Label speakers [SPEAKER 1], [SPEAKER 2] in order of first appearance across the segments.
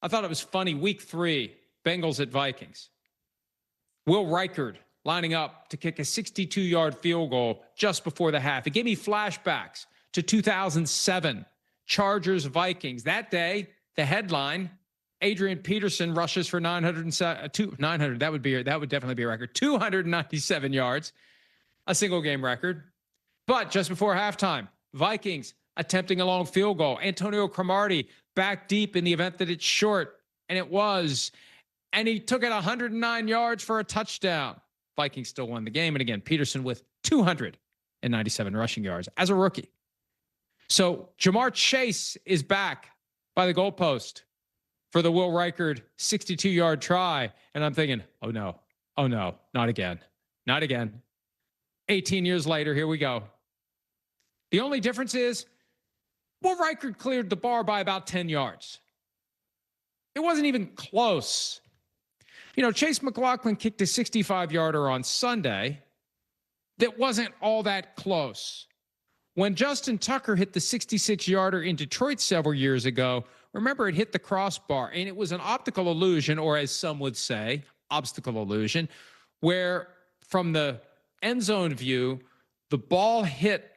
[SPEAKER 1] I thought it was funny. Week 3, Bengals at Vikings. Will Reichard lining up to kick a 62-yard field goal just before the half. It gave me flashbacks to 2007, Chargers-Vikings. That day, the headline, Adrian Peterson rushes for 900. That would definitely be a record. 297 yards, a single game record. But just before halftime, Vikings attempting a long field goal. Antonio Cromartie back deep in the event that it's short, and it was. And he took it 109 yards for a touchdown. Vikings still won the game. And again, Peterson with 297 rushing yards as a rookie. So Jamar Chase is back by the goalpost for the Will Reichard 62-yard try. And I'm thinking, oh no, not again. 18 years later, here we go. The only difference is Will Reichard cleared the bar by about 10 yards. It wasn't even close. Chase McLaughlin kicked a 65-yarder on Sunday that wasn't all that close. When Justin Tucker hit the 66-yarder in Detroit several years ago, remember it hit the crossbar, and it was an optical illusion, or as some would say, obstacle illusion, where from the end zone view, the ball hit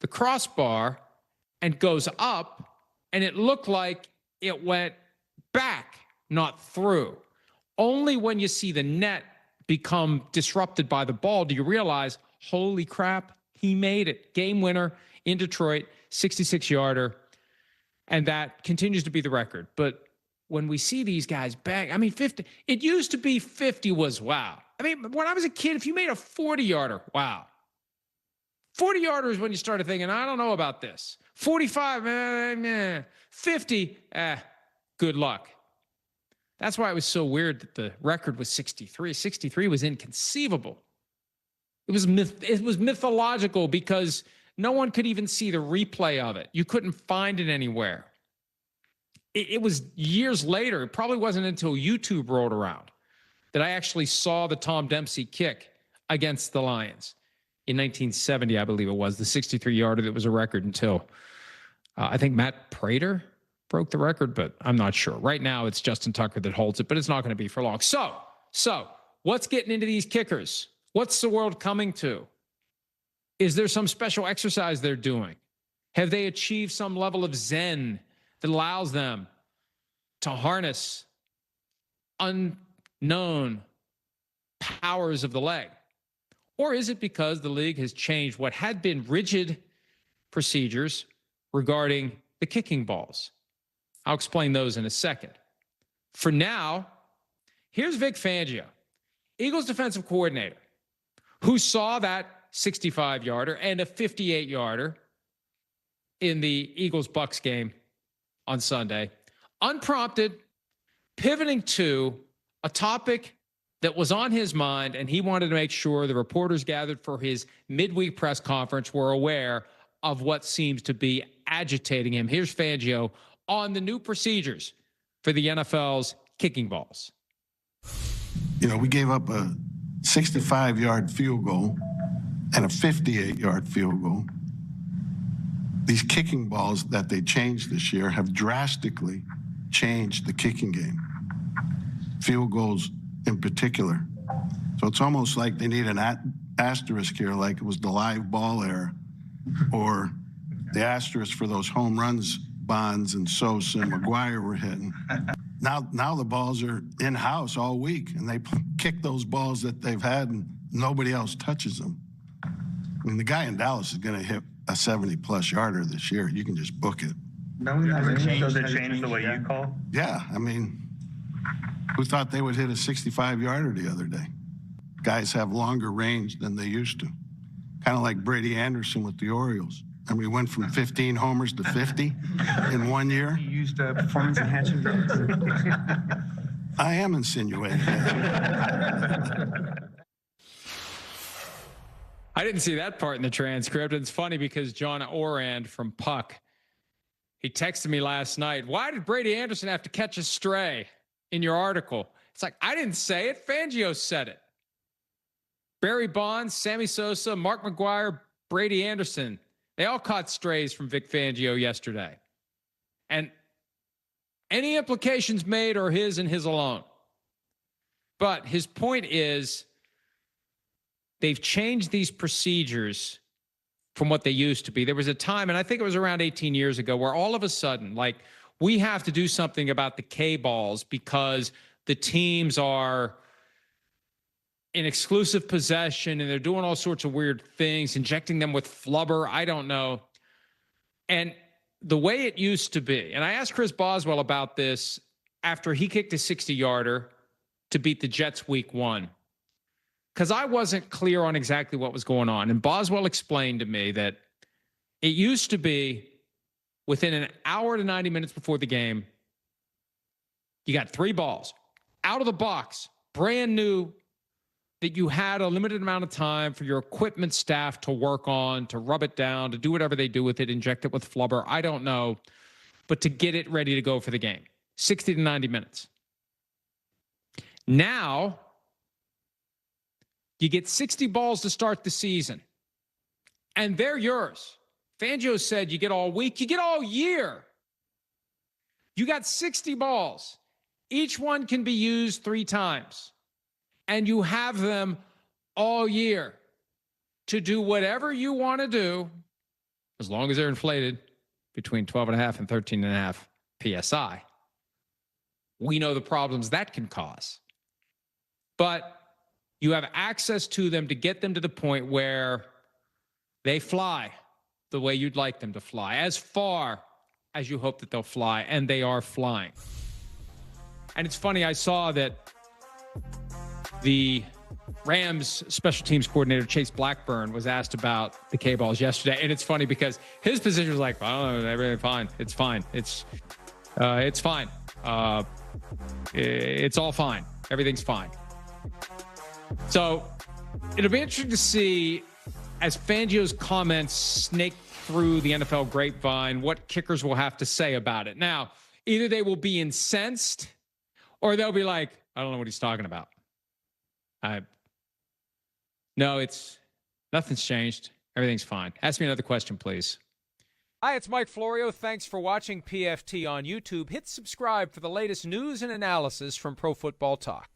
[SPEAKER 1] the crossbar and goes up, and it looked like it went back, not through. Only when you see the net become disrupted by the ball do you realize, holy crap, he made it. Game winner in Detroit, 66-yarder, and that continues to be the record. But when we see these guys bang, 50, it used to be 50 was wow. When I was a kid, if you made a 40-yarder, wow. 40-yarder is when you started thinking, I don't know about this. 45, 50, good luck. That's why it was so weird that the record was 63. 63 was inconceivable. It was mythological because no one could even see the replay of it. You couldn't find it anywhere. It was years later. It probably wasn't until YouTube rolled around that I actually saw the Tom Dempsey kick against the Lions in 1970, I believe it was, the 63-yarder that was a record until I think Matt Prater broke the record, but I'm not sure. Right now, it's Justin Tucker that holds it, but it's not going to be for long. So what's getting into these kickers? What's the world coming to? Is there some special exercise they're doing? Have they achieved some level of zen that allows them to harness unknown powers of the leg? Or is it because the league has changed what had been rigid procedures regarding the kicking balls? I'll explain those in a second. For now, here's Vic Fangio, Eagles defensive coordinator, who saw that 65-yarder and a 58-yarder in the Eagles-Bucks game on Sunday, unprompted, pivoting to a topic that was on his mind, and he wanted to make sure the reporters gathered for his midweek press conference were aware of what seems to be agitating him. Here's Fangio on the new procedures for the NFL's kicking balls.
[SPEAKER 2] We gave up a 65-yard field goal and a 58-yard field goal. These kicking balls that they changed this year have drastically changed the kicking game, field goals in particular. So it's almost like they need an asterisk here, like it was the live ball era, or the asterisk for those home runs Bonds and Sosa and McGuire were hitting. Now the balls are in-house all week, and they kick those balls that they've had, and nobody else touches them. The guy in Dallas is going to hit a 70-plus yarder this year. You can just book it.
[SPEAKER 3] Does it change the way you call?
[SPEAKER 2] Yeah, who thought they would hit a 65-yarder the other day? Guys have longer range than they used to. Kind of like Brady Anderson with the Orioles. And we went from 15 homers to 50 in 1 year.
[SPEAKER 3] You used performance-enhancing drugs.
[SPEAKER 2] I am insinuating that.
[SPEAKER 1] I didn't see that part in the transcript. It's funny because John Orand from Puck, he texted me last night, why did Brady Anderson have to catch a stray in your article? It's like, I didn't say it. Fangio said it. Barry Bonds, Sammy Sosa, Mark McGuire, Brady Anderson, they all caught strays from Vic Fangio yesterday. And Any implications made are his and his alone. But his point is they've changed these procedures from what they used to be. There was a time, and I think it was around 18 years ago, where all of a sudden, like, we have to do something about the K balls because the teams are in exclusive possession and they're doing all sorts of weird things, injecting them with flubber. I don't know. And the way it used to be, and I asked Chris Boswell about this after he kicked a 60-yarder to beat the Jets week 1, because I wasn't clear on exactly what was going on. And Boswell explained to me that it used to be within an hour to 90 minutes before the game, you got 3 balls out of the box, brand new, that you had a limited amount of time for your equipment staff to work on, to rub it down, to do whatever they do with it, inject it with flubber. I don't know, but to get it ready to go for the game. 60 to 90 minutes. Now, you get 60 balls to start the season, and they're yours. Fangio said you get all week, you get all year. You got 60 balls. Each one can be used 3 times. And you have them all year to do whatever you want to do, as long as they're inflated between 12.5 and 13.5 PSI. We know the problems that can cause. But you have access to them to get them to the point where they fly the way you'd like them to fly, as far as you hope that they'll fly, and they are flying. And it's funny, I saw that the Rams special teams coordinator, Chase Blackburn, was asked about the K-balls yesterday. And it's funny because his position was like, oh, everything's fine. It's fine. It's fine. It's all fine. Everything's fine. So it'll be interesting to see, as Fangio's comments snake through the NFL grapevine, what kickers will have to say about it. Now, either they will be incensed or they'll be like, I don't know what he's talking about. No, nothing's changed. Everything's fine. Ask me another question, please.
[SPEAKER 4] Hi, it's Mike Florio. Thanks for watching PFT on YouTube. Hit subscribe for the latest news and analysis from Pro Football Talk.